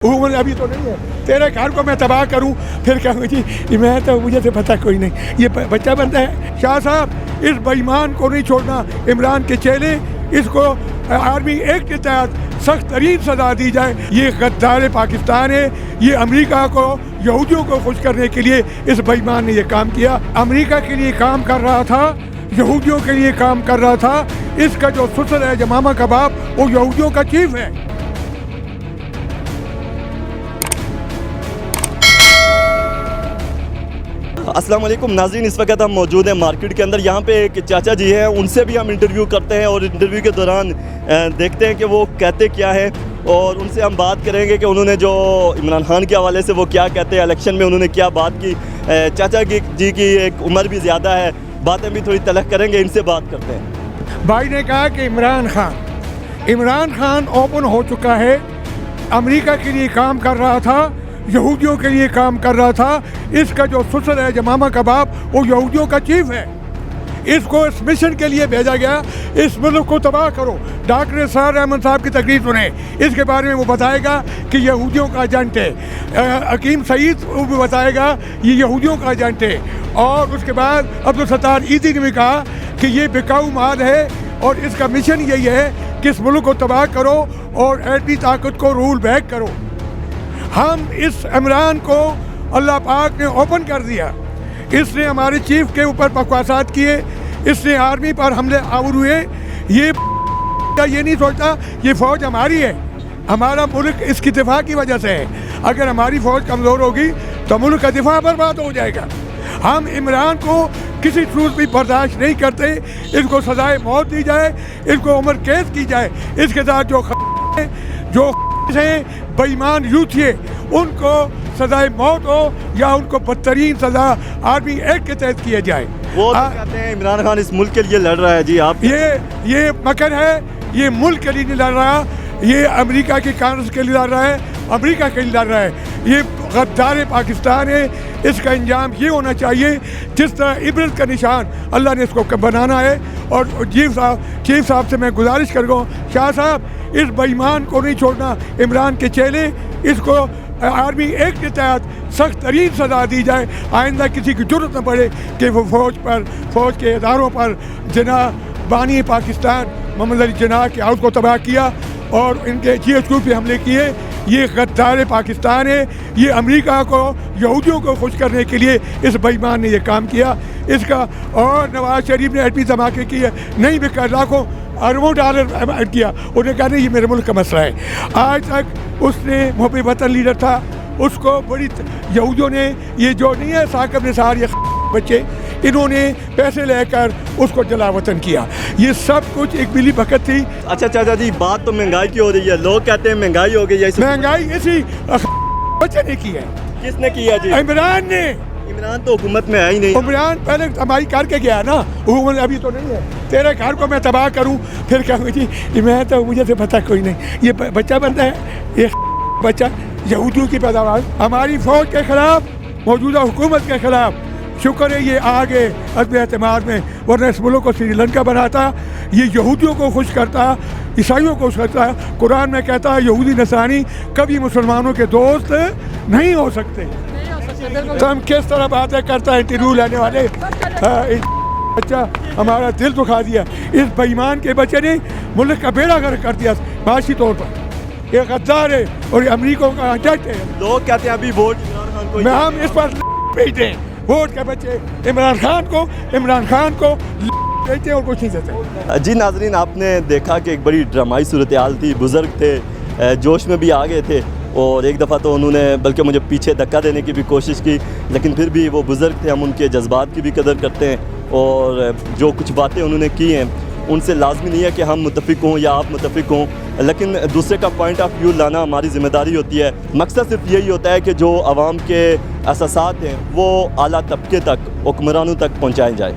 عمر ابھی تو نہیں ہے، تیرے گھر کو میں تباہ کروں پھر کہوں جی میں تو مجھے تو پتہ کوئی نہیں، یہ بچہ بنتا ہے۔ شاہ صاحب اس بے ایمان کو نہیں چھوڑنا، عمران کے چیلے، اس کو آرمی ایکٹ کے تحت سخت ترین سزا دی جائے۔ یہ غدار پاکستان ہے، یہ امریکہ کو، یہودیوں کو خوش کرنے کے لیے اس بے ایمان نے یہ کام کیا۔ امریکہ کے لیے کام کر رہا تھا، یہودیوں کے لیے کام کر رہا تھا۔ اس کا جو سسر ہے جمامہ کا باپ، وہ یہودیوں کا چیف ہے۔ السلام علیکم ناظرین، اس وقت ہم موجود ہیں مارکیٹ کے اندر۔ یہاں پہ ایک چاچا جی ہیں، ان سے بھی ہم انٹرویو کرتے ہیں اور انٹرویو کے دوران دیکھتے ہیں کہ وہ کہتے کیا ہے، اور ان سے ہم بات کریں گے کہ انہوں نے جو عمران خان کے حوالے سے وہ کیا کہتے ہیں، الیکشن میں انہوں نے کیا بات کی۔ چاچا جی کی ایک عمر بھی زیادہ ہے، باتیں بھی تھوڑی تلخ کریں گے، ان سے بات کرتے ہیں۔ بھائی نے کہا کہ عمران خان اوپن ہو چکا ہے، امریکہ کے لیے کام کر رہا تھا، یہودیوں کے لیے کام کر رہا تھا۔ اس کا جو سسر ہے جمامہ کا باپ، وہ یہودیوں کا چیف ہے۔ اس کو اس مشن کے لیے بھیجا گیا، اس ملک کو تباہ کرو۔ ڈاکٹر اسرار احمد صاحب کی تقریر سنیں، اس کے بارے میں وہ بتائے گا کہ یہودیوں کا ایجنٹ ہے۔ حکیم سعید وہ بھی بتائے گا یہ یہودیوں کا ایجنٹ ہے۔ اور اس کے بعد عبدالستار ایدھی نے بھی کہا کہ یہ بکاؤ مال ہے، اور اس کا مشن یہی ہے کہ اس ملک کو تباہ کرو اور ایٹمی طاقت کو رول بیک کرو۔ ہم اس عمران کو اللہ پاک نے اوپن کر دیا۔ اس نے ہمارے چیف کے اوپر بکواسات کیے، اس نے آرمی پر حملے آور ہوئے۔ یہ نہیں سوچتا یہ فوج ہماری ہے، ہمارا ملک اس کی دفاع کی وجہ سے ہے۔ اگر ہماری فوج کمزور ہوگی تو ملک کا دفاع برباد ہو جائے گا۔ ہم عمران کو کسی صورت بھی برداشت نہیں کرتے۔ اس کو سزائے موت دی جائے، اس کو عمر قید کی جائے۔ اس کے ساتھ جو بے ایمان یوتھیے، ان کو سزائے موت ہو یا ان کو بدترین سزا آرمی ایکٹ کے تحت کیا جائے۔ وہ کہتے ہیں عمران خان اس ملک کے لیے لڑ رہا ہے۔ جی آپ یہ مکر ہے، یہ ملک کے لیے نہیں لڑ رہا، یہ امریکہ کی کانگریس کے لیے لڑ رہا ہے، امریکہ کے لیے لڑ رہا ہے۔ یہ غدار پاکستان ہے۔ اس کا انجام یہ ہونا چاہیے جس طرح عبرت کا نشان اللہ نے اس کو بنانا ہے۔ اور چیف صاحب سے میں گزارش کر رہا ہوں، شاہ صاحب اس بے ایمان کو نہیں چھوڑنا، عمران کے چیلے، اس کو آرمی ایکٹ کے تحت سخت ترین سزا دی جائے۔ آئندہ کسی کی ضرورت نہ پڑے کہ وہ فوج کے اداروں پر جناح بانی پاکستان محمد علی جناح کے ہاؤس کو تباہ کیا اور ان کے GHQ پہ حملے کیے۔ یہ غدار پاکستان ہے، یہ امریکہ کو، یہودیوں کو خوش کرنے کے لیے اس بے ایمان نے یہ کام کیا۔ اس کا اور نواز شریف نے ایٹمی دھماکے کیے، نہیں بھی کر، لاکھوں اربوں ڈالر ایڈ کیا۔ انہوں نے کہا نہیں یہ میرے ملک کا مسئلہ ہے۔ آج تک اس نے محب وطن لیڈر تھا، اس کو بڑی یہودیوں نے، یہ جو نہیں ہے ثاقب نثار، یہ بچے، انہوں نے پیسے لے کر اس کو جلا وطن کیا۔ یہ سب کچھ ایک ملی بھگت تھی۔ اچھا چاچا جی، بات تو مہنگائی کی ہو رہی ہے، لوگ کہتے ہیں مہنگائی ہو گئی ہے۔ مہنگائی اسی بچے نے کی ہے۔ کس نے کی ہے جی؟ عمران نے۔ عمران تو حکومت میں ہے ہی نہیں۔ عمران پہلے کمائی کر کے گیا نا، حکومت ابھی تو نہیں ہے۔ تیرے گھر کو میں تباہ کروں پھر کہوں جی میں تو مجھے تو پتہ کوئی نہیں، یہ بچہ بنتا ہے، یہ بچہ یہودیوں کی پیداوار۔ ہماری فوج کے خلاف، موجودہ حکومت کے خلاف شکر ہے یہ آگے عدم اعتماد میں، ورنہ اس ملک کو سری لنکا بناتا۔ یہ یہودیوں کو خوش کرتا، عیسائیوں کو خوش کرتا۔ قرآن میں کہتا ہے یہودی نصرانی کبھی مسلمانوں کے دوست نہیں ہو سکتے۔ تو ہم کس طرح باتیں کرتا ہے انٹرویو لینے والے، بچہ ہمارا دل دکھا دیا۔ اس بے ایمان کے بچے نے ملک کا بیڑا غرق کر دیا معاشی طور پر۔ یہ غدار ہے اور یہ امریکہ کا ایجنٹ ہے۔ لوگ کہتے ہیں ابھی ووٹ عمران خان کو، میں ہم اس پر بھیج دیں ووٹ کے بچے عمران خان کو بھیجتے اور کچھ نہیں دیتے۔ جی ناظرین، آپ نے دیکھا کہ ایک بڑی ڈرامائی صورتحال تھی، بزرگ تھے، جوش میں بھی آ گئے تھے، اور ایک دفعہ تو انہوں نے بلکہ مجھے پیچھے دھکا دینے کی بھی کوشش کی، لیکن پھر بھی وہ بزرگ تھے، ہم ان کے جذبات کی بھی قدر کرتے ہیں، اور جو کچھ باتیں انہوں نے کی ہیں ان سے لازمی نہیں ہے کہ ہم متفق ہوں یا آپ متفق ہوں، لیکن دوسرے کا پوائنٹ آف ویو لانا ہماری ذمہ داری ہوتی ہے۔ مقصد صرف یہی ہوتا ہے کہ جو عوام کے احساسات ہیں وہ اعلیٰ طبقے تک، حکمرانوں تک پہنچائے جائیں۔